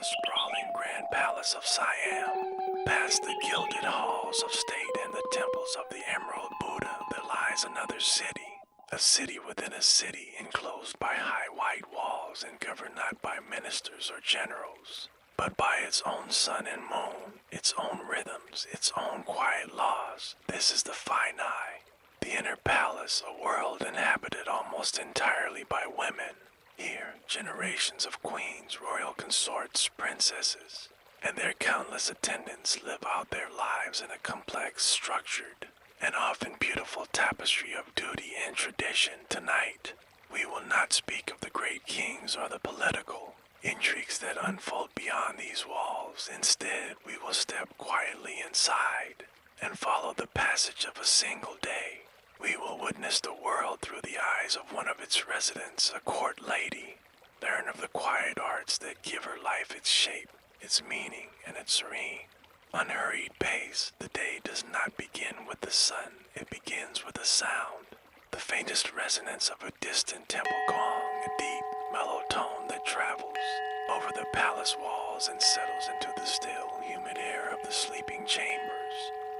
the sprawling grand palace of Siam, past the gilded halls of state and the temples of the Emerald Buddha, there lies another city. A city within a city, enclosed by high white walls and governed not by ministers or generals, but by its own sun and moon, its own rhythms, its own quiet laws. This is the Finai, the inner palace, a world inhabited almost entirely by women. Here, generations of queens, royal consorts, princesses, and their countless attendants live out their lives in a complex, structured, and often beautiful tapestry of duty and tradition. Tonight, we will not speak of the great kings or the political intrigues that unfold beyond these walls. Instead, we will step quietly inside and follow the passage of a single day. We will witness the world through the eyes of one of its residents, a court lady, learn of the quiet arts that give her life its shape, its meaning, and its serene, unhurried pace. The day does not begin with the sun, it begins with a sound, the faintest resonance of a distant temple gong, a deep, mellow tone that travels over the palace walls and settles into the still, humid air of the sleeping chambers.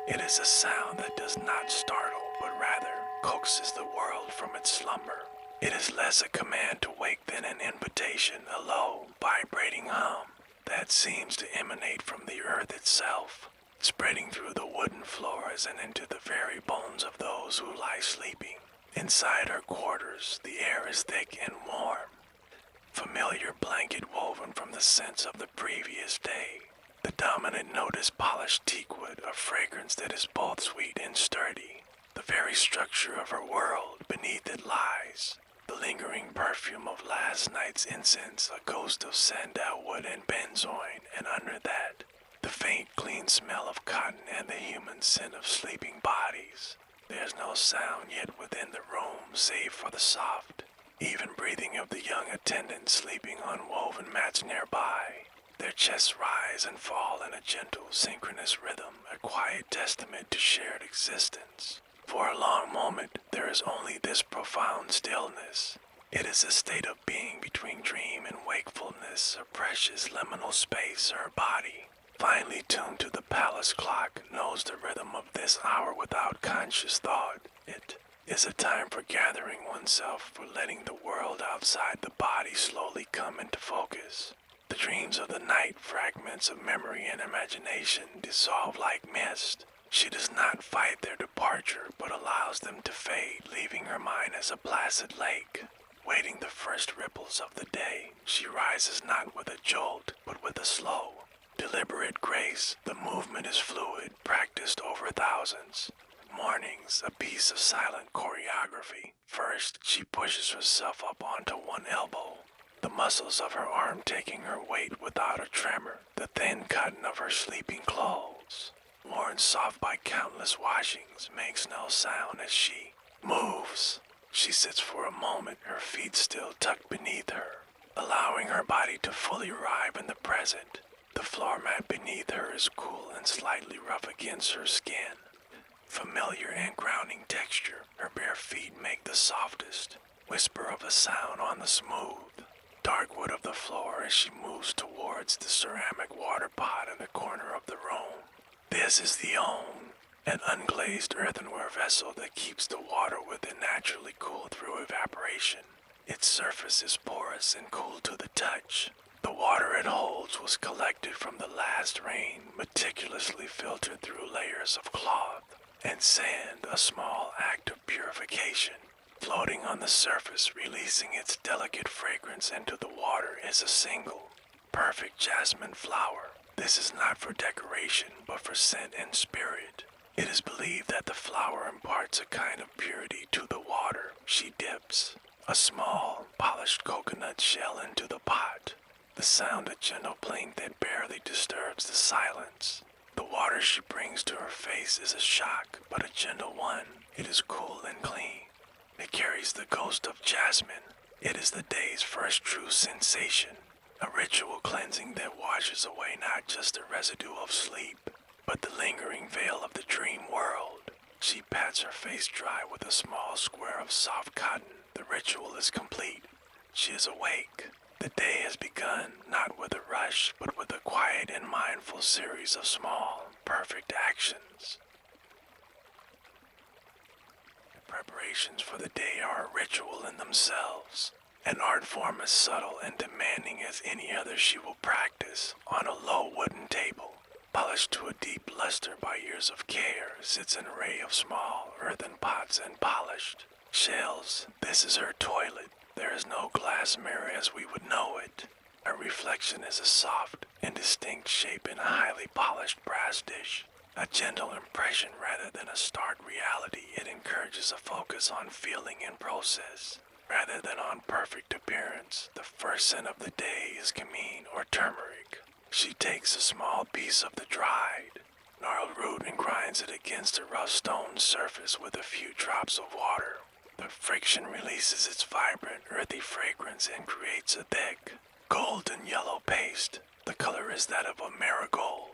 It is a sound that does not startle, but rather coaxes the world from its slumber. It is less a command to wake than an invitation, a low, vibrating hum that seems to emanate from the earth itself, spreading through the wooden floors and into the very bones of those who lie sleeping. Inside her quarters, the air is thick and warm, familiar blanket woven from the scents of the previous day. The dominant note is polished teakwood, a fragrance that is both sweet and sturdy. The very structure of her world, beneath it lies the lingering perfume of last night's incense, a ghost of sandalwood and benzoin, and under that, the faint, clean smell of cotton and the human scent of sleeping bodies. There's no sound yet within the room, save for the soft, even breathing of the young attendants sleeping on woven mats nearby. Their chests rise and fall in a gentle, synchronous rhythm, a quiet testament to shared existence. For a long moment, there is only this profound stillness. It is a state of being between dream and wakefulness, a precious liminal space. Her body, finely tuned to the palace clock, knows the rhythm of this hour without conscious thought. It is a time for gathering oneself, for letting the world outside the body slowly come into focus. The dreams of the night, fragments of memory and imagination, dissolve like mist. She does not fight their departure, but allows them to fade, leaving her mind as a placid lake, waiting the first ripples of the day. She rises not with a jolt, but with a slow, deliberate grace. The movement is fluid, practiced over thousands. Mornings, a piece of silent choreography. First, she pushes herself up onto one elbow, the muscles of her arm taking her weight without a tremor. The thin cotton of her sleeping clothes, worn soft by countless washings, makes no sound as she moves. She sits for a moment, her feet still tucked beneath her, allowing her body to fully arrive in the present. The floor mat beneath her is cool and slightly rough against her skin. Familiar and grounding texture, her bare feet make the softest whisper of a sound on the smooth, dark wood of the floor as she moves towards the ceramic water pot in the corner of the room. This is the Ohm, an unglazed earthenware vessel that keeps the water within naturally cool through evaporation. Its surface is porous and cool to the touch. The water it holds was collected from the last rain, meticulously filtered through layers of cloth and sand, a small act of purification. Floating on the surface, releasing its delicate fragrance into the water, is a single, perfect jasmine flower. This is not for decoration, but for scent and spirit. It is believed that the flower imparts a kind of purity to the water. She dips a small, polished coconut shell into the pot. The sound a gentle plaint that barely disturbs the silence. The water she brings to her face is a shock, but a gentle one. It is cool and clean. It carries the ghost of jasmine. It is the day's first true sensation. A ritual cleansing that washes away not just the residue of sleep, but the lingering veil of the dream world. She pats her face dry with a small square of soft cotton. The ritual is complete. She is awake, The day has begun not with a rush, but with a quiet and mindful series of small, perfect actions. Preparations for the day are a ritual in themselves, an art form as subtle and demanding as any other she will practice. On a low wooden table, polished to a deep luster by years of care, sits an array of small earthen pots and polished shells. This is her toilet. There is no glass mirror as we would know it. Her reflection is a soft, indistinct shape in a highly polished brass dish. A gentle impression rather than a stark reality, it encourages a focus on feeling and process, rather than on perfect appearance. The first scent of the day is camine or turmeric. She takes a small piece of the dried, gnarled root and grinds it against a rough stone surface with a few drops of water. The friction releases its vibrant, earthy fragrance and creates a thick, golden yellow paste. The color is that of a marigold.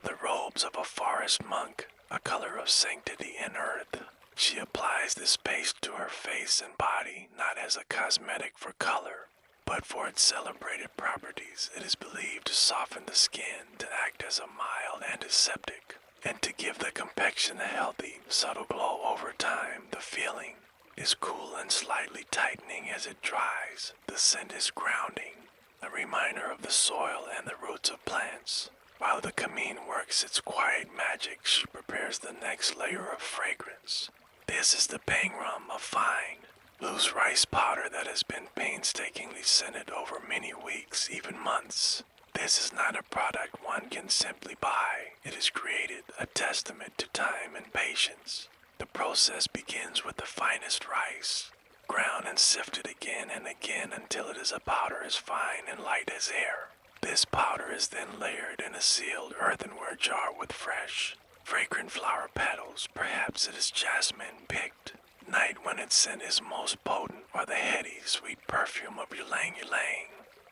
The robes of a forest monk, a color of sanctity and earth. She applies this paste to her face and body, not as a cosmetic for color, but for its celebrated properties. It is believed to soften the skin, to act as a mild antiseptic, and to give the complexion a healthy, subtle glow over time. The feeling is cool and slightly tightening as it dries. The scent is grounding, a reminder of the soil and the roots of plants. While the camine works its quiet magic, she prepares the next layer of fragrance. This is the bangrum, a fine, loose rice powder that has been painstakingly scented over many weeks, even months. This is not a product one can simply buy. It is created, a testament to time and patience. The process begins with the finest rice, ground and sifted again and again until it is a powder as fine and light as air. This powder is then layered in a sealed earthenware jar with fresh, fragrant flower petals. Perhaps it is jasmine picked night when its scent is most potent, or the heady, sweet perfume of ylang ylang,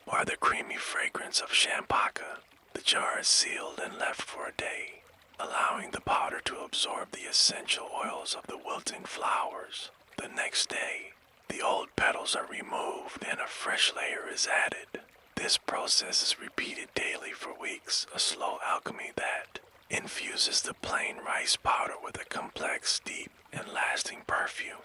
or the creamy fragrance of champaca. The jar is sealed and left for a day, allowing the powder to absorb the essential oils of the wilting flowers. The next day, the old petals are removed and a fresh layer is added. This process is repeated daily for weeks, a slow alchemy that infuses the plain rice powder with a complex, deep, and lasting perfume.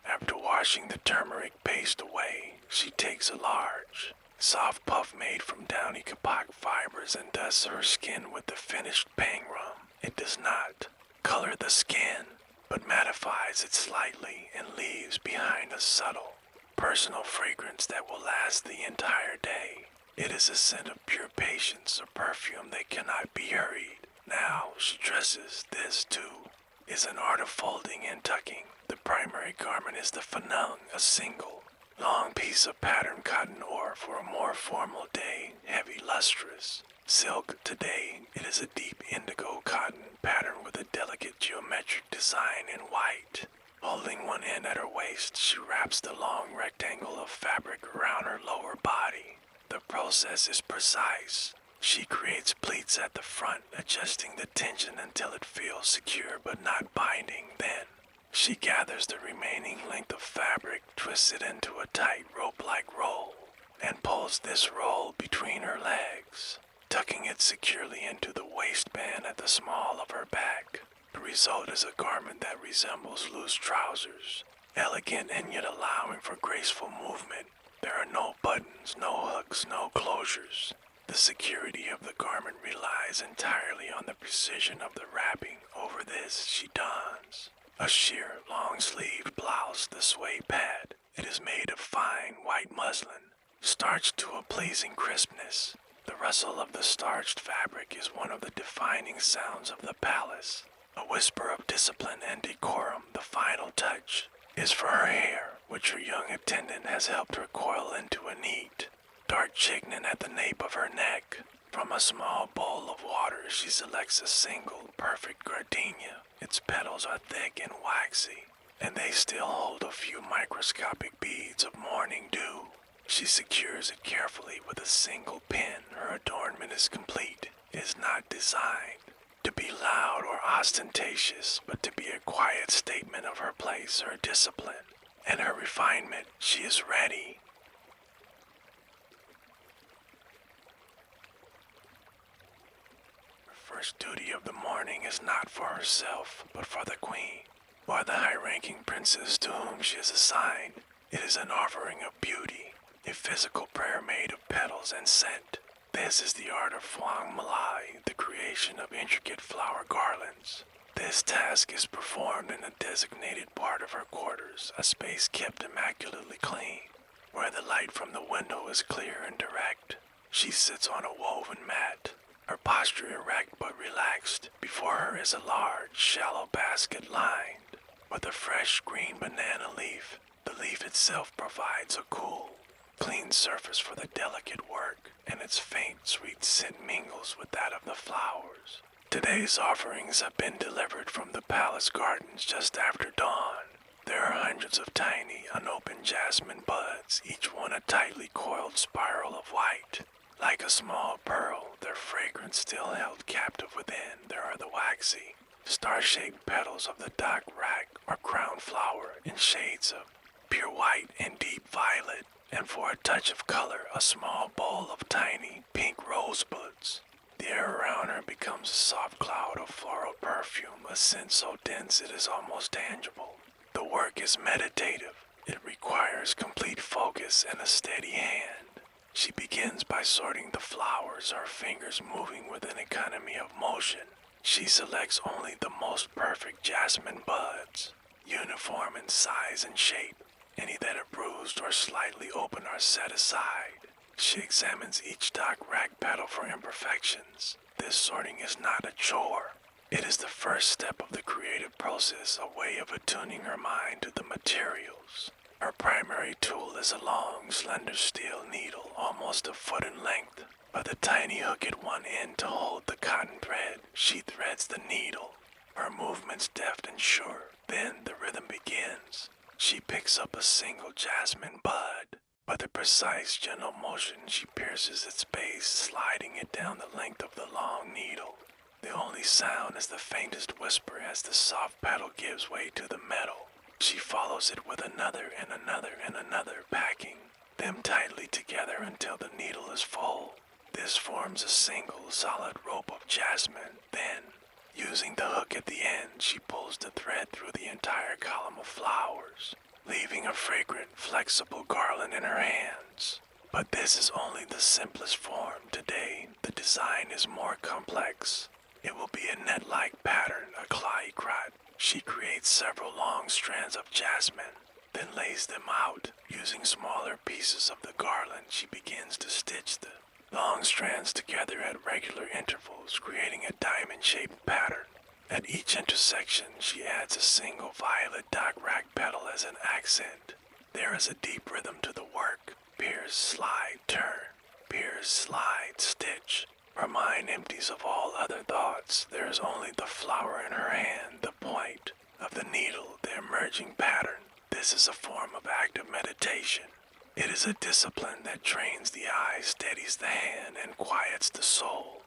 After washing the turmeric paste away, she takes a large, soft puff made from downy kapak fibers and dusts her skin with the finished bangrum. It does not color the skin, but mattifies it slightly and leaves behind a subtle, personal fragrance that will last the entire day. It is a scent of pure patience, a perfume that cannot be hurried. Now she dresses. This, too, is an art of folding and tucking. The primary garment is the fanung, a single, long piece of patterned cotton or, for a more formal day, heavy lustrous silk. Today, it is a deep indigo cotton patterned with a delicate geometric design in white. Holding one end at her waist, she wraps the long rectangle of fabric around her lower body. The process is precise. She creates pleats at the front, adjusting the tension until it feels secure but not binding. Then, she gathers the remaining length of fabric, twists it into a tight rope-like roll, and pulls this roll between her legs, tucking it securely into the waistband at the small of her back. The result is a garment that resembles loose trousers, elegant and yet allowing for graceful movement. There are no buttons, no hooks, no closures. The security of the garment relies entirely on the precision of the wrapping. Over this, she dons a sheer, long-sleeved blouse, the suede pad. It is made of fine, white muslin, starched to a pleasing crispness. The rustle of the starched fabric is one of the defining sounds of the palace. A whisper of discipline and decorum. The final touch is for her hair, which her young attendant has helped her coil into a neat, dark chignon at the nape of her neck. From a small bowl of water, she selects a single, perfect gardenia. Its petals are thick and waxy, and they still hold a few microscopic beads of morning dew. She secures it carefully with a single pin. Her adornment is complete. It is not designed to be loud or ostentatious, but to be a quiet statement of her place, her discipline, and her refinement. She is ready. first duty of the morning is not for herself, but for the queen, or the high-ranking princess to whom she is assigned. It is an offering of beauty, a physical prayer made of petals and scent. This is the art of Huang Malai, the creation of intricate flower garlands. This task is performed in a designated part of her quarters, a space kept immaculately clean, where the light from the window is clear and direct. She sits on a woven mat, her posture erect but relaxed. Before her is a large, shallow basket lined with a fresh green banana leaf. The leaf itself provides a cool, clean surface for the delicate work, and its faint, sweet scent mingles with that of the flowers. Today's offerings have been delivered from the palace gardens just after dawn. There are hundreds of tiny, unopened jasmine buds, each one a tightly coiled spiral of white. Like a small pearl, their fragrance still held captive within, there are the waxy, star-shaped petals of the dak rak or crown flower in shades of pure white and deep violet, and for a touch of color, a small bowl of tiny pink rosebuds. The air around her becomes a soft cloud of floral perfume, a scent so dense it is almost tangible. The work is meditative. It requires complete focus and a steady hand. She begins by sorting the flowers, her fingers moving with an economy of motion. She selects only the most perfect jasmine buds, uniform in size and shape. Any that are bruised or slightly open are set aside. She examines each dak rak petal for imperfections. This sorting is not a chore. It is the first step of the creative process, a way of attuning her mind to the materials. Her primary tool is a long, slender steel needle, almost a foot in length, with a tiny hook at one end to hold the cotton thread. She threads the needle, her movements deft and sure. Then the rhythm begins. She picks up a single jasmine bud. With a precise, gentle motion, she pierces its base, sliding it down the length of the long needle. The only sound is the faintest whisper as the soft petal gives way to the metal. She follows it with another and another and another, packing them tightly together until the needle is full. This forms a single, solid rope of jasmine. Then, using the hook at the end, she pulls the thread through the entire column of flowers, leaving a fragrant, flexible garland in her hands. But this is only the simplest form. Today, the design is more complex. It will be a net-like pattern, a clay-crot. She creates several long strands of jasmine, then lays them out. Using smaller pieces of the garland, she begins to stitch the long strands together at regular intervals, creating a diamond-shaped pattern. At each intersection, she adds a single violet dak rak petal as an accent. There is a deep rhythm to the work. Pierce, slide, turn. Pierce, slide, stitch. Her mind empties of all other thoughts. There is only the flower in her hand, the point of the needle, the emerging pattern. This is a form of active meditation. It is a discipline that trains the eye, steadies the hand, and quiets the soul.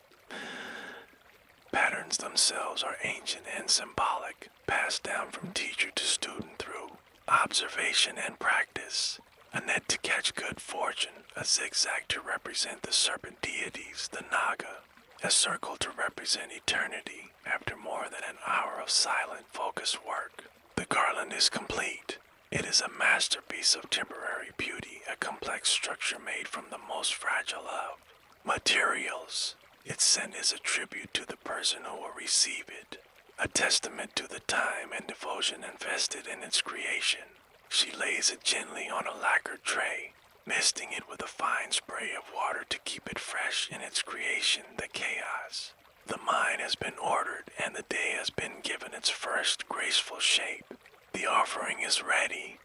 Patterns themselves are ancient and symbolic, passed down from teacher to student through observation and practice. A net to catch good fortune, a zigzag to represent the serpent deities, the Naga, a circle to represent eternity. After more than an hour of silent, focused work, the garland is complete. It is a masterpiece of temporary beauty, a complex structure made from the most fragile of materials. Its scent is a tribute to the person who will receive it, a testament to the time and devotion invested in its creation. She lays it gently on a lacquered tray, misting it with a fine spray of water to keep it fresh in its creation, the chaos. The mind has been ordered and the day has been given its first graceful shape. The offering is ready.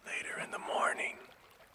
Later in the morning,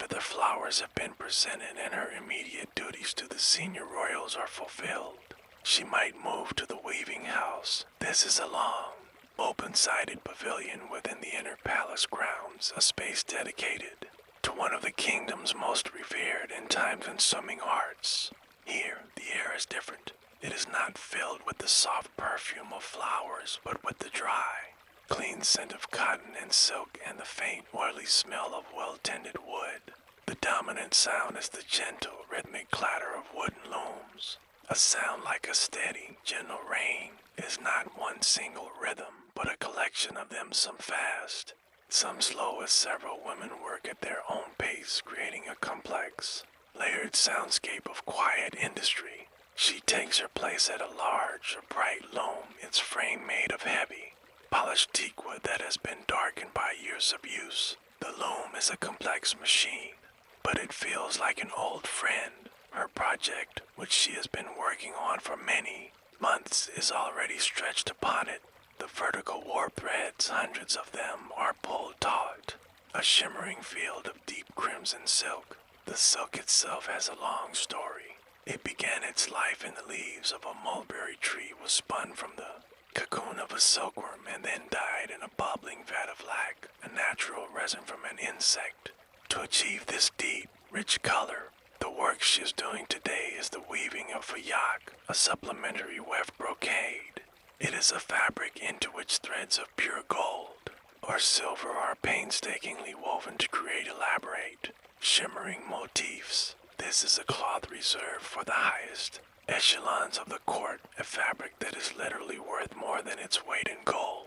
the flowers have been presented and her immediate duties to the senior royals are fulfilled. She might move to the weaving house. This is a long, open-sided pavilion within the inner palace grounds, a space dedicated to one of the kingdom's most revered and time-consuming arts. Here, the air is different. It is not filled with the soft perfume of flowers, but with the dry, clean scent of cotton and silk and the faint, oily smell of well-tended wood. The dominant sound is the gentle, rhythmic clatter of wooden looms. A sound like a steady, gentle rain. It is not one single rhythm, but a collection of them, some fast, some slow, as several women work at their own pace, creating a complex, layered soundscape of quiet industry. She takes her place at a large, bright loom, its frame made of heavy, polished teakwood that has been darkened by years of use. The loom is a complex machine, but it feels like an old friend. Her project, which she has been working on for many months, is already stretched upon it. The vertical warp threads, hundreds of them, are pulled taut, a shimmering field of deep crimson silk. The silk itself has a long story. It began its life in the leaves of a mulberry tree, was spun from the cocoon of a silkworm, and then died in a bubbling vat of lac, a natural resin from an insect. To achieve this deep, rich color, the work she is doing today is the weaving of fayak, a supplementary weft brocade. It is a fabric into which threads of pure gold or silver are painstakingly woven to create elaborate, shimmering motifs. This is a cloth reserved for the highest echelons of the court, a fabric that is literally worth more than its weight in gold.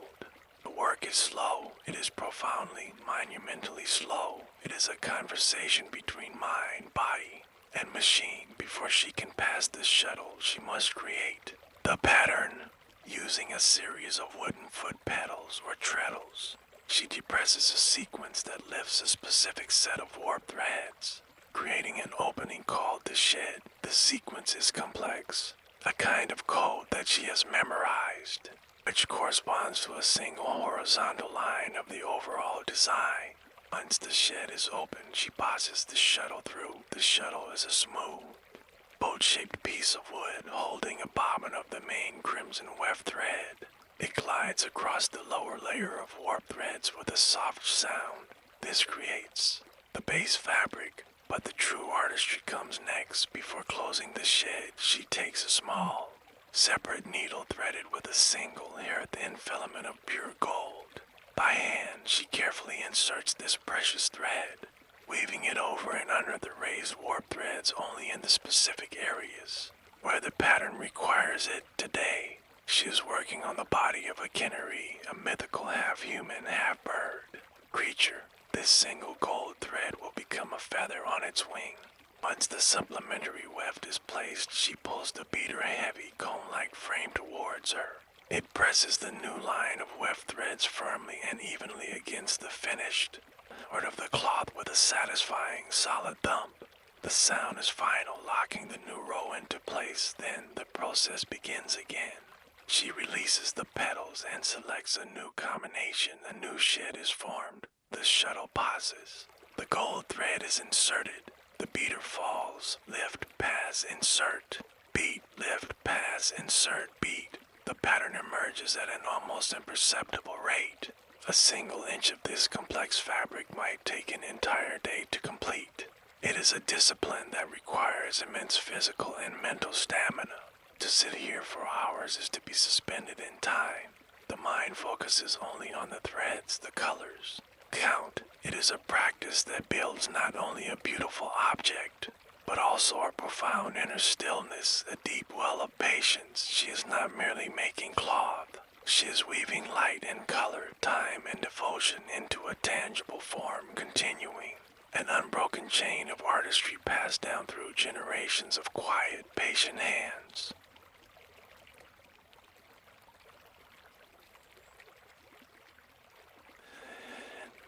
The work is slow. It is profoundly, monumentally slow. It is a conversation between mind, body, and machine. Before she can pass the shuttle, she must create the pattern. Using a series of wooden foot pedals or treadles, she depresses a sequence that lifts a specific set of warp threads, creating an opening called the shed. The sequence is complex, a kind of code that she has memorized, which corresponds to a single horizontal line of the overall design. Once the shed is open, she passes the shuttle through. The shuttle is a smooth, boat-shaped piece of wood holding a bobbin of the main crimson weft thread. It glides across the lower layer of warp threads with a soft sound. This creates the base fabric, but the true artistry comes next. Before closing the shed, she takes a small, separate needle threaded with a single hair-thin filament of pure gold. By hand, she carefully inserts this precious thread, weaving it over and under the raised warp threads only in the specific areas where the pattern requires it. Today, she is working on the body of a Kinneri, a mythical half-human, half-bird creature. This single gold thread will become a feather on its wing. Once the supplementary weft is placed, she pulls the beater heavy, comb-like frame towards her. It presses the new line of weft threads firmly and evenly against the finished of the cloth with a satisfying, solid thump. The sound is final, locking the new row into place. Then the process begins again. She releases the pedals and selects a new combination. A new shed is formed. The shuttle pauses. The gold thread is inserted. The beater falls. Lift, pass, insert. Beat, lift, pass, insert, beat. The pattern emerges at an almost imperceptible rate. A single inch of this complex fabric might take an entire day to complete. It is a discipline that requires immense physical and mental stamina. To sit here for hours is to be suspended in time. The mind focuses only on the threads, the colors. Count. It is a practice that builds not only a beautiful object, but also a profound inner stillness, a deep well of patience. She is not merely making cloth. She is weaving light and color, time and devotion into a tangible form, continuing an unbroken chain of artistry passed down through generations of quiet, patient hands.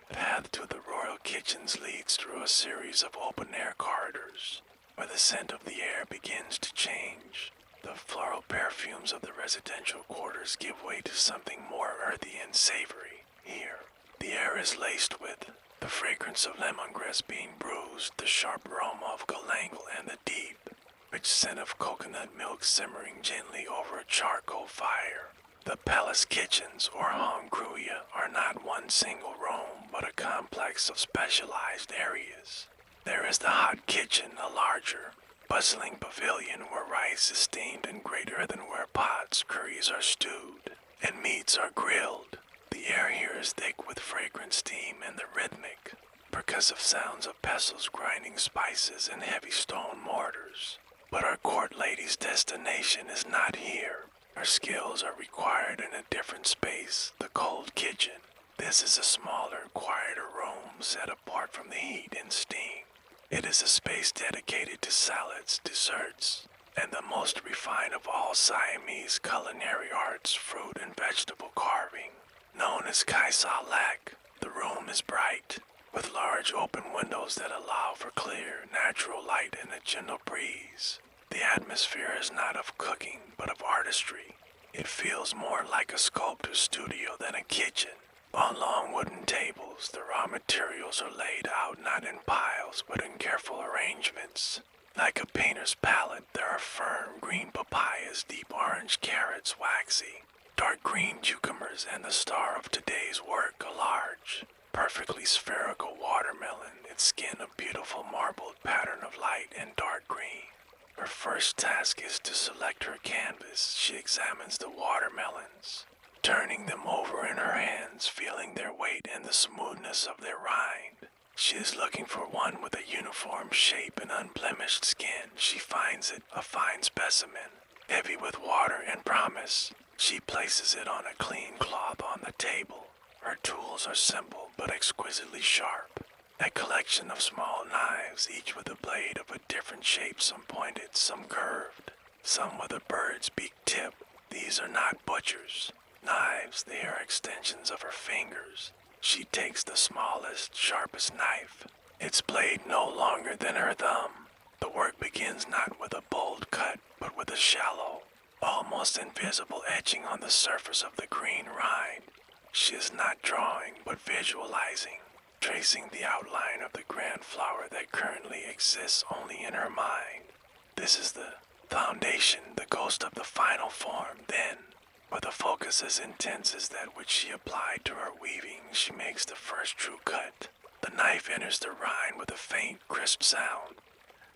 The path to the royal kitchens leads through a series of open-air corridors, where the scent of the air begins to change. The floral perfumes of the residential quarters give way to something more earthy and savory. Here, the air is laced with the fragrance of lemongrass being bruised, the sharp aroma of galangal, and the deep, rich scent of coconut milk simmering gently over a charcoal fire. The palace kitchens, or hongruya, are not one single room, but a complex of specialized areas. There is the hot kitchen, a larger, bustling pavilion where rice is steamed in great earthenware pots, curries are stewed, and meats are grilled. The air here is thick with fragrant steam and the rhythmic percussion percussive sounds of pestles grinding spices in heavy stone mortars. But our court lady's destination is not here. Her skills are required in a different space, the cold kitchen. This is a smaller, quieter room set apart from the heat and steam. It is a space dedicated to salads, desserts, and the most refined of all Siamese culinary arts, fruit and vegetable carving, known as Kaisal Lak. The room is bright, with large open windows that allow for clear, natural light and a gentle breeze. The atmosphere is not of cooking, but of artistry. It feels more like a sculptor's studio than a kitchen. On long wooden tables, the raw materials are laid out not in piles, but in careful arrangements. Like a painter's palette, there are firm green papayas, deep orange carrots, waxy, dark green cucumbers, and the star of today's work, a large, perfectly spherical watermelon, its skin a beautiful marbled pattern of light and dark green. Her first task is to select her canvas. She examines the watermelons, turning them over in her hands, feeling their weight and the smoothness of their rind. She is looking for one with a uniform shape and unblemished skin. She finds it, a fine specimen, heavy with water and promise. She places it on a clean cloth on the table. Her tools are simple but exquisitely sharp. A collection of small knives, each with a blade of a different shape, some pointed, some curved, some with a bird's beak tip. These are not butchers' knives, they are extensions of her fingers. She takes the smallest, sharpest knife, its blade no longer than her thumb. The work begins not with a bold cut, but with a shallow, almost invisible etching on the surface of the green rind. She is not drawing, but visualizing, tracing the outline of the grand flower that currently exists only in her mind. This is the foundation, the ghost of the final form. Then, with a focus as intense as that which she applied to her weaving, she makes the first true cut. The knife enters the rind with a faint, crisp sound.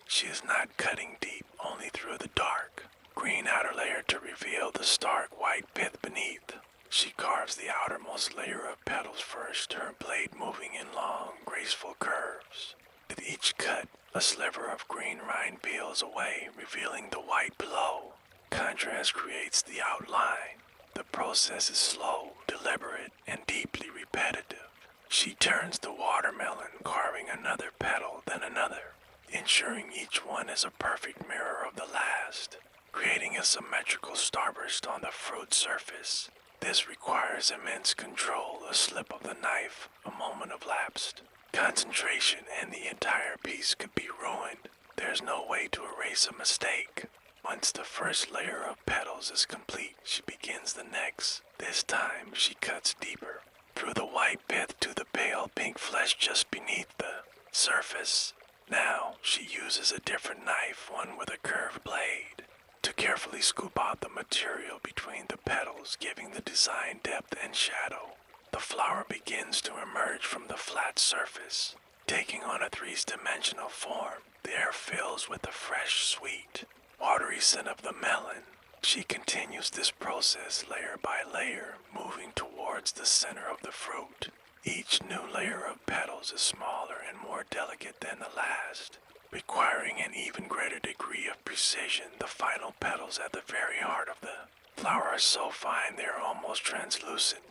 She is not cutting deep, only through the dark, green outer layer to reveal the stark white pith beneath. She carves the outermost layer of petals first, her blade moving in long, graceful curves. With each cut, a sliver of green rind peels away, revealing the white below. Contrast creates the outline. The process is slow, deliberate, and deeply repetitive. She turns the watermelon, carving another petal, then another, ensuring each one is a perfect mirror of the last, creating a symmetrical starburst on the fruit surface. This requires immense control. A slip of the knife, a moment of lapsed concentration, and the entire piece could be ruined. There's no way to erase a mistake. Once the first layer of petals is complete, she begins the next. This time, she cuts deeper, through the white pith to the pale pink flesh just beneath the surface. Now, she uses a different knife, one with a curved blade, to carefully scoop out the material between the petals, giving the design depth and shadow. The flower begins to emerge from the flat surface, taking on a three-dimensional form. The air fills with the fresh, sweet, watery scent of the melon. She continues this process layer by layer, moving towards the center of the fruit. Each new layer of petals is smaller and more delicate than the last, requiring an even greater degree of precision. The final petals at the very heart of the flower are so fine they are almost translucent.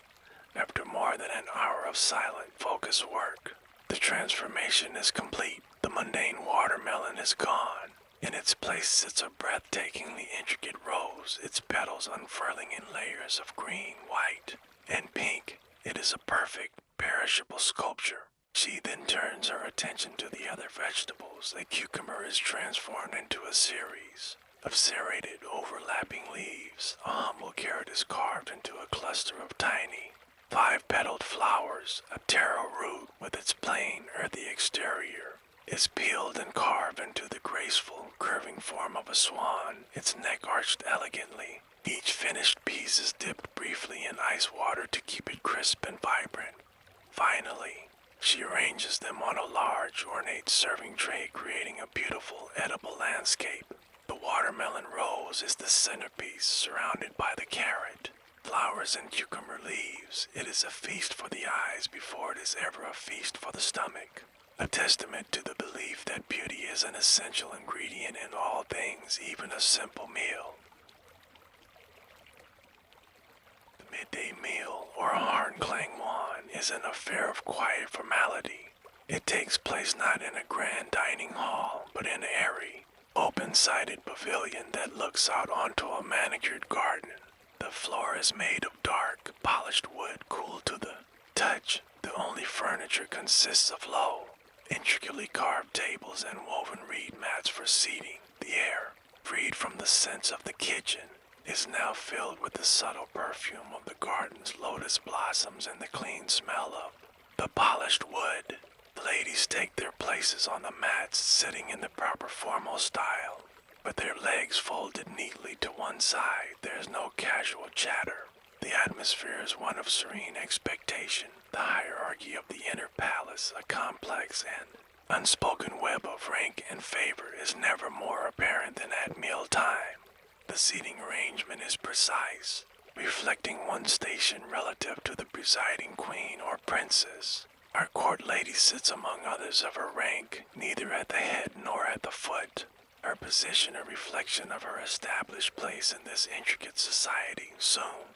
After more than an hour of silent, focused work, the transformation is complete. The mundane watermelon is gone. In its place sits a breathtakingly intricate rose, its petals unfurling in layers of green, white, and pink. It is a perfect, perishable sculpture. She then turns her attention to the other vegetables. A cucumber is transformed into a series of serrated, overlapping leaves. A humble carrot is carved into a cluster of tiny, five-petaled flowers. A taro root, with its plain, earthy exterior, is peeled and carved into the graceful, curving form of a swan, its neck arched elegantly. Each finished piece is dipped briefly in ice water to keep it crisp and vibrant. Finally, she arranges them on a large, ornate serving tray, creating a beautiful, edible landscape. The watermelon rose is the centerpiece, surrounded by the carrot, flowers, and cucumber leaves. It is a feast for the eyes before it is ever a feast for the stomach. a testament to the belief that beauty is an essential ingredient in all things, even a simple meal. The midday meal, or harnclangwan, is an affair of quiet formality. It takes place not in a grand dining hall, but in an airy, open-sided pavilion that looks out onto a manicured garden. The floor is made of dark, polished wood cool to the touch. The only furniture consists of low, intricately carved tables and woven reed mats for seating. The air, freed from the scents of the kitchen, is now filled with the subtle perfume of the garden's lotus blossoms and the clean smell of the polished wood. The ladies take their places on the mats, sitting in the proper formal style, with their legs folded neatly to one side. There is no casual chatter. The atmosphere is one of serene expectation. The hierarchy of the inner palace, a complex and unspoken web of rank and favor, is never more apparent than at mealtime. The seating arrangement is precise, reflecting one's station relative to the presiding queen or princess. Our court lady sits among others of her rank, neither at the head nor at the foot. Her position a reflection of her established place in this intricate society. Soon,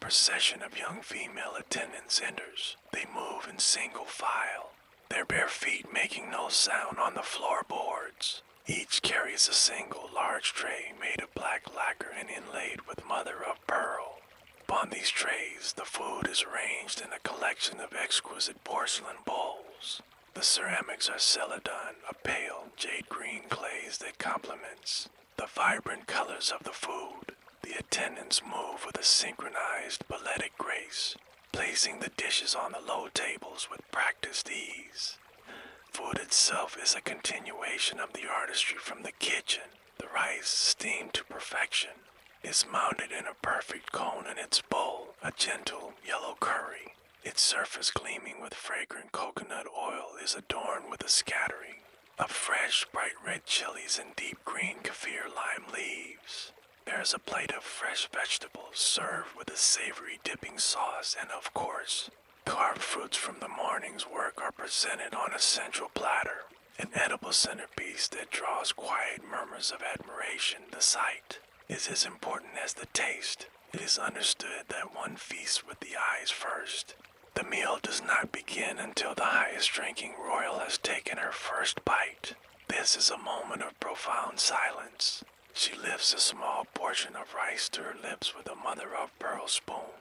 procession of young female attendants enters. They move in single file, their bare feet making no sound on the floorboards. Each carries a single large tray made of black lacquer and inlaid with mother of pearl. Upon these trays, the food is arranged in a collection of exquisite porcelain bowls. The ceramics are celadon, a pale jade-green glaze that complements the vibrant colors of the food. The attendants move with a synchronized balletic grace, placing the dishes on the low tables with practiced ease. Food itself is a continuation of the artistry from the kitchen. The rice, steamed to perfection, is mounted in a perfect cone in its bowl, a gentle yellow curry. Its surface gleaming with fragrant coconut oil is adorned with a scattering of fresh, bright red chilies and deep green kaffir lime leaves. There is a plate of fresh vegetables served with a savory dipping sauce, and of course, carved fruits from the morning's work are presented on a central platter, an edible centerpiece that draws quiet murmurs of admiration. The sight is as important as the taste. It is understood that one feasts with the eyes first. The meal does not begin until the highest-ranking royal has taken her first bite. This is a moment of profound silence. She lifts a small portion of rice to her lips with a mother-of-pearl spoon.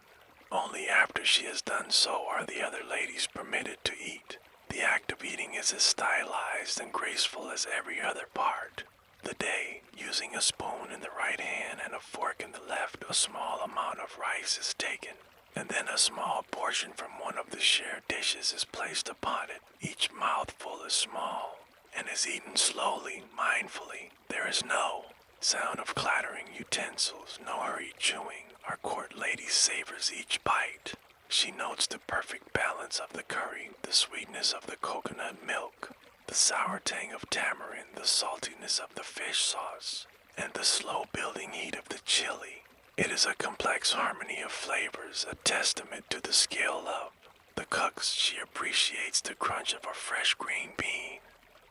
Only after she has done so are the other ladies permitted to eat. The act of eating is as stylized and graceful as every other part. The day, using a spoon in the right hand and a fork in the left, a small amount of rice is taken, and then a small portion from one of the shared dishes is placed upon it. Each mouthful is small and is eaten slowly, mindfully. There is no sound of clattering utensils, no hurried chewing. Our court lady savors each bite. She notes the perfect balance of the curry, the sweetness of the coconut milk, the sour tang of tamarind, the saltiness of the fish sauce, and the slow building heat of the chili. It is a complex harmony of flavors, a testament to the skill of the cooks. She appreciates the crunch of a fresh green bean,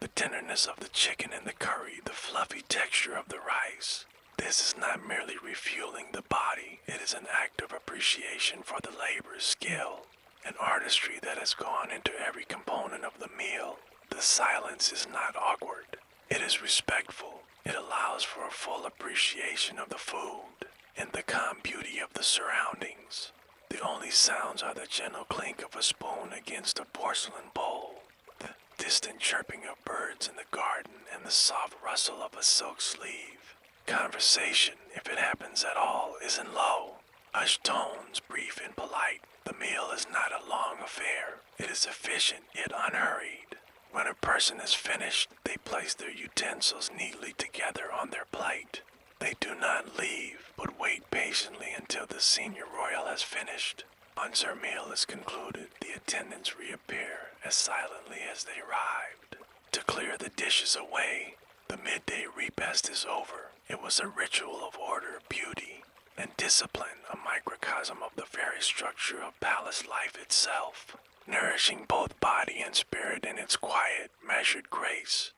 the tenderness of the chicken in the curry, the fluffy texture of the rice. This is not merely refueling the body, it is an act of appreciation for the labor, skill, and artistry that has gone into every component of the meal. The silence is not awkward, it is respectful. It allows for a full appreciation of the food and the calm beauty of the surroundings. The only sounds are the gentle clink of a spoon against a porcelain bowl, the distant chirping of birds in the garden, and the soft rustle of a silk sleeve. Conversation, if it happens at all, is in low, hushed tones, brief and polite. The meal is not a long affair. It is efficient yet unhurried. When a person is finished, they place their utensils neatly together on their plate. They do not leave, but wait patiently until the senior royal has finished. Once her meal is concluded, the attendants reappear as silently as they arrived to clear the dishes away. The midday repast is over. It was a ritual of order, beauty, and discipline, a microcosm of the very structure of palace life itself. nourishing both body and spirit in its quiet, measured grace.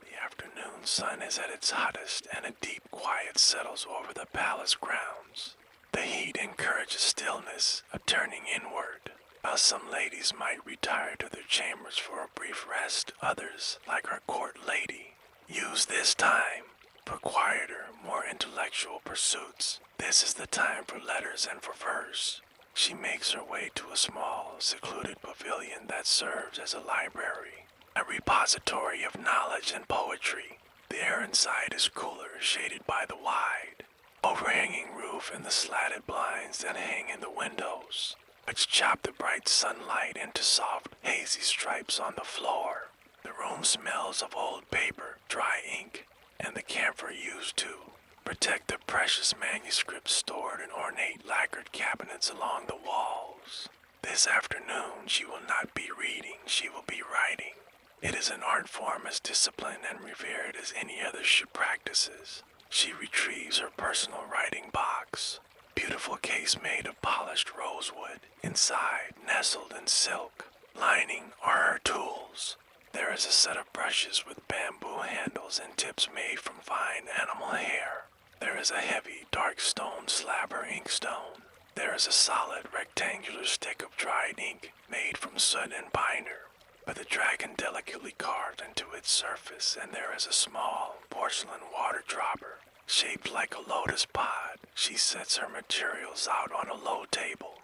The afternoon sun is at its hottest, and a deep quiet settles over the palace grounds. The heat encourages stillness, a turning inward. While some ladies might retire to their chambers for a brief rest, others, like our court lady, use this time for quieter, more intellectual pursuits. This is the time for letters and for verse. She makes her way to a small, secluded pavilion that serves as a library, a repository of knowledge and poetry. The air inside is cooler, shaded by the wide, overhanging roof and the slatted blinds that hang in the windows, which chop the bright sunlight into soft, hazy stripes on the floor. The room smells of old paper, dry ink, and the camphor used to protect the precious manuscripts stored in ornate lacquered cabinets along the walls. This afternoon she will not be reading, she will be writing. It is an art form as disciplined and revered as any other she practices. She retrieves her personal writing box, beautiful case made of polished rosewood. Inside, nestled in silk lining, are her tools. There is a set of brushes with bamboo handles and tips made from fine animal hair. There is a heavy, dark stone slab or inkstone. There is a solid, rectangular stick of dried ink made from soot and binder, with a dragon delicately carved into its surface, and there is a small porcelain water dropper shaped like a lotus pod. She sets her materials out on a low table.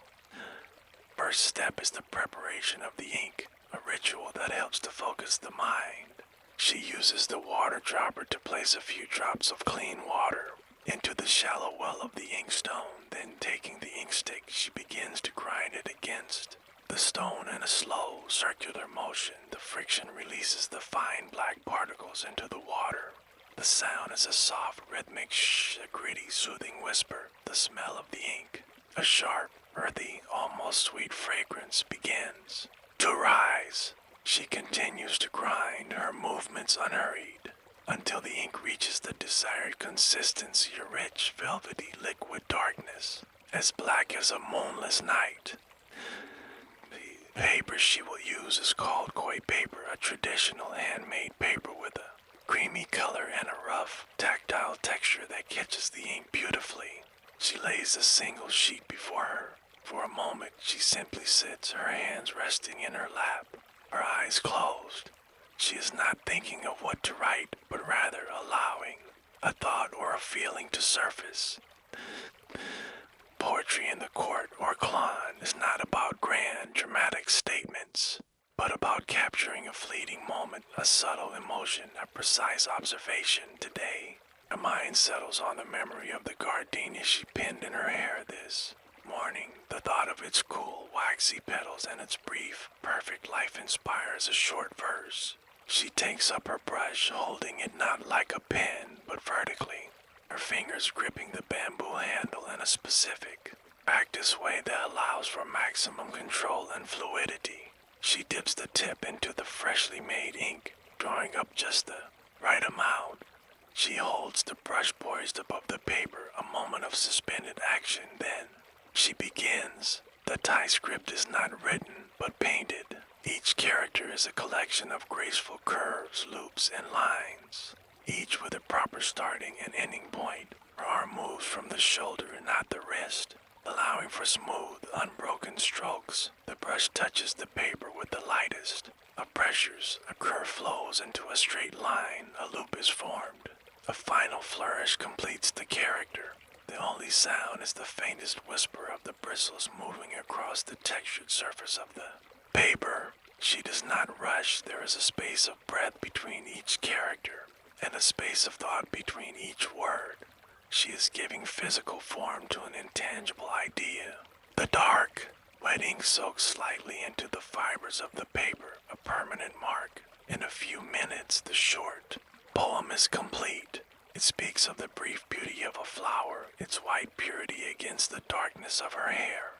First step is the preparation of the ink, a ritual that helps to focus the mind. She uses the water dropper to place a few drops of clean water into the shallow well of the inkstone. Then, taking the ink stick, she begins to grind it against the stone in a slow, circular motion. The friction releases the fine black particles into the water. The sound is a soft, rhythmic shh, a gritty, soothing whisper. The smell of the ink, a sharp, earthy, almost sweet fragrance, begins to rise. She continues to grind, her movements unhurried, until the ink reaches the desired consistency, a rich, velvety, liquid darkness, as black as a moonless night. The paper she will use is called koi paper, a traditional handmade paper with a creamy color and a rough, tactile texture that catches the ink beautifully. She lays a single sheet before her. For a moment, she simply sits, her hands resting in her lap, her eyes closed. She is not thinking of what to write, but rather allowing a thought or a feeling to surface. Poetry in the court or clan is not about grand, dramatic statements, but about capturing a fleeting moment, a subtle emotion, a precise observation. Today, her mind settles on the memory of the gardenia she pinned in her hair this morning. The thought of its cool, waxy petals and its brief, perfect life inspires a short verse. She takes up her brush, holding it not like a pen, but vertically, her fingers gripping the bamboo handle in a specific, practiced way that allows for maximum control and fluidity. She dips the tip into the freshly made ink, drawing up just the right amount. She holds the brush poised above the paper, a moment of suspended action. Then she begins. The Thai script is not written, but painted. Each character is a collection of graceful curves, loops, and lines, each with a proper starting and ending point. Her arm moves from the shoulder, not the wrist, allowing for smooth, unbroken strokes. The brush touches the paper with the lightest of pressures. A curve flows into a straight line. A loop is formed. A final flourish completes the character. The only sound is the faintest whisper of the bristles moving across the textured surface of the paper. She does not rush. There is a space of breath between each character, and a space of thought between each word. She is giving physical form to an intangible idea. The dark, wet ink soaks slightly into the fibers of the paper, a permanent mark. In a few minutes, the short poem is complete. It speaks of the brief beauty of a flower, its white purity against the darkness of her hair.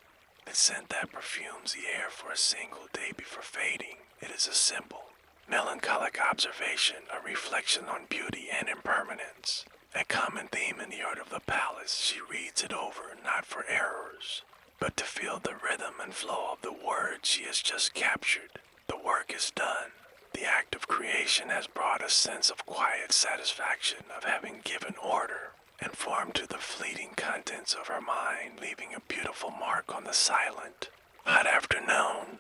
The scent that perfumes the air for a single day before fading. It is a simple, melancholic observation, a reflection on beauty and impermanence. A common theme in the art of the palace palace, she reads it over not for errors, but to feel the rhythm and flow of the words she has just captured. The work is done. The act of creation has brought a sense of quiet satisfaction of having given order and form to the fleeting contents of her mind, leaving a beautiful mark on the silent, hot afternoon.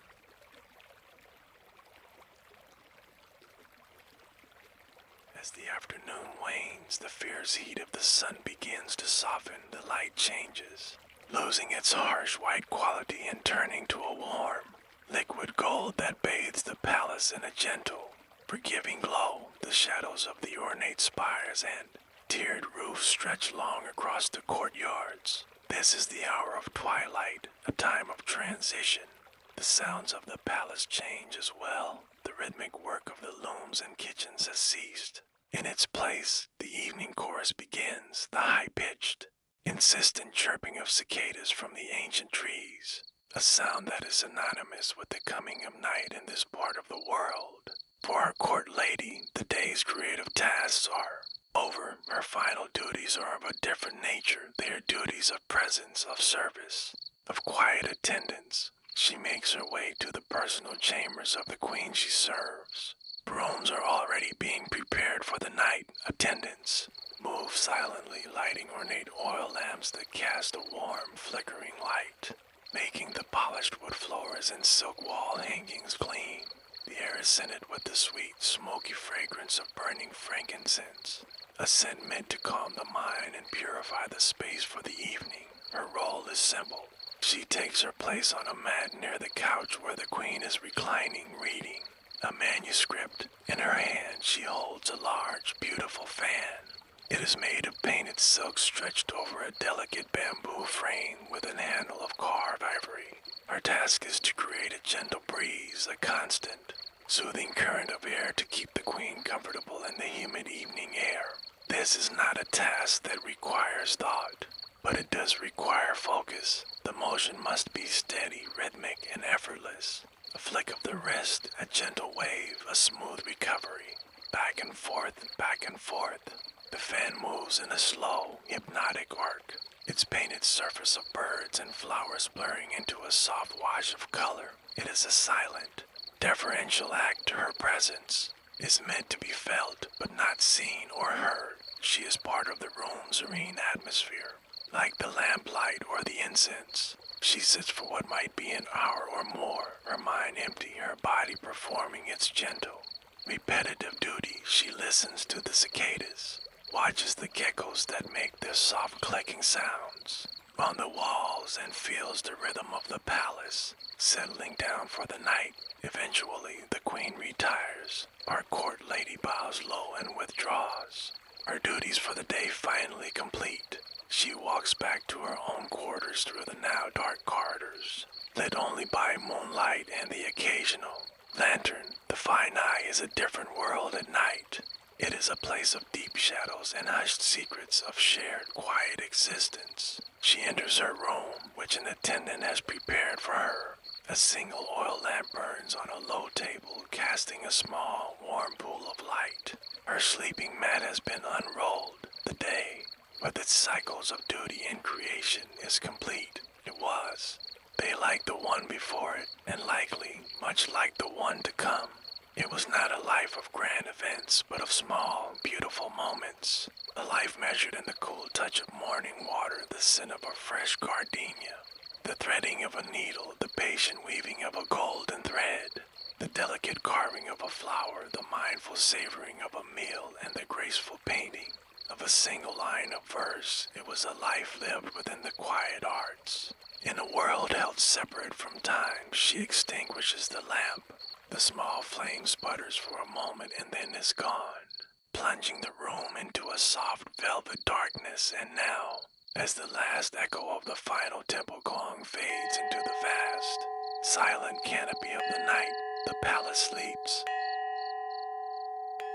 As the afternoon wanes, the fierce heat of the sun begins to soften. The light changes, losing its harsh white quality and turning to a warm, liquid gold that bathes the palace in a gentle, forgiving glow. The shadows of the ornate spires and tiered roofs stretch long across the courtyards. This is the hour of twilight, a time of transition. The sounds of the palace change as well. The rhythmic work of the looms and kitchens has ceased. In its place, the evening chorus begins, the high-pitched, insistent chirping of cicadas from the ancient trees, a sound that is synonymous with the coming of night in this part of the world. For our court lady, the day's creative tasks are over. Her final duties are of a different nature. They are duties of presence, of service, of quiet attendance. She makes her way to the personal chambers of the queen she serves. Rooms are already being prepared for the night. Attendants move silently, lighting ornate oil lamps that cast a warm, flickering light, making the polished wood floors and silk wall hangings gleam. The air is scented with the sweet, smoky fragrance of burning frankincense, a scent meant to calm the mind and purify the space for the evening. Her role is simple. She takes her place on a mat near the couch where the queen is reclining, reading a manuscript. In her hand, she holds a large, beautiful fan. It is made of painted silk stretched over a delicate bamboo frame with an handle of carved ivory. Her task is to create a gentle breeze, a constant, soothing current of air to keep the queen comfortable in the humid evening air. This is not a task that requires thought, but it does require focus. The motion must be steady, rhythmic, and effortless. A flick of the wrist, a gentle wave, a smooth recovery. Back and forth, back and forth. The fan moves in a slow, hypnotic arc, its painted surface of birds and flowers blurring into a soft wash of color. It is a silent, deferential act to her presence. Is meant to be felt, but not seen or heard. She is part of the room's serene atmosphere. Like the lamplight or the incense, she sits for what might be an hour or more, her mind empty, her body performing its gentle, repetitive duty. She listens to the cicadas, watches the geckos that make their soft clicking sounds on the walls, and feels the rhythm of the palace settling down for the night. Eventually, the queen retires. Our court lady bows low and withdraws. Her duties for the day finally complete, she walks back to her own quarters through the now dark corridors, lit only by moonlight and the occasional lantern. The fine eye is a different world at night. It is a place of deep shadows and hushed secrets of shared, quiet existence. She enters her room, which an attendant has prepared for her. A single oil lamp burns on a low table, casting a small, warm pool of light. Her sleeping mat has been unrolled. The day, with its cycles of duty and creation, is complete. It was. They like the one before it, and likely, much like the one to come. It was not a life of grand events, but of small, beautiful moments. A life measured in the cool touch of morning water, the scent of a fresh gardenia, the threading of a needle, the patient weaving of a golden thread, the delicate carving of a flower, the mindful savoring of a meal, and the graceful painting of a single line of verse. It was a life lived within the quiet arts. In a world held separate from time, she extinguishes the lamp. The small flame sputters for a moment and then is gone, plunging the room into a soft velvet darkness. And now, as the last echo of the final temple gong fades into the vast, silent canopy of the night, the palace sleeps.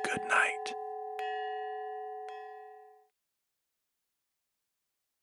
Good night.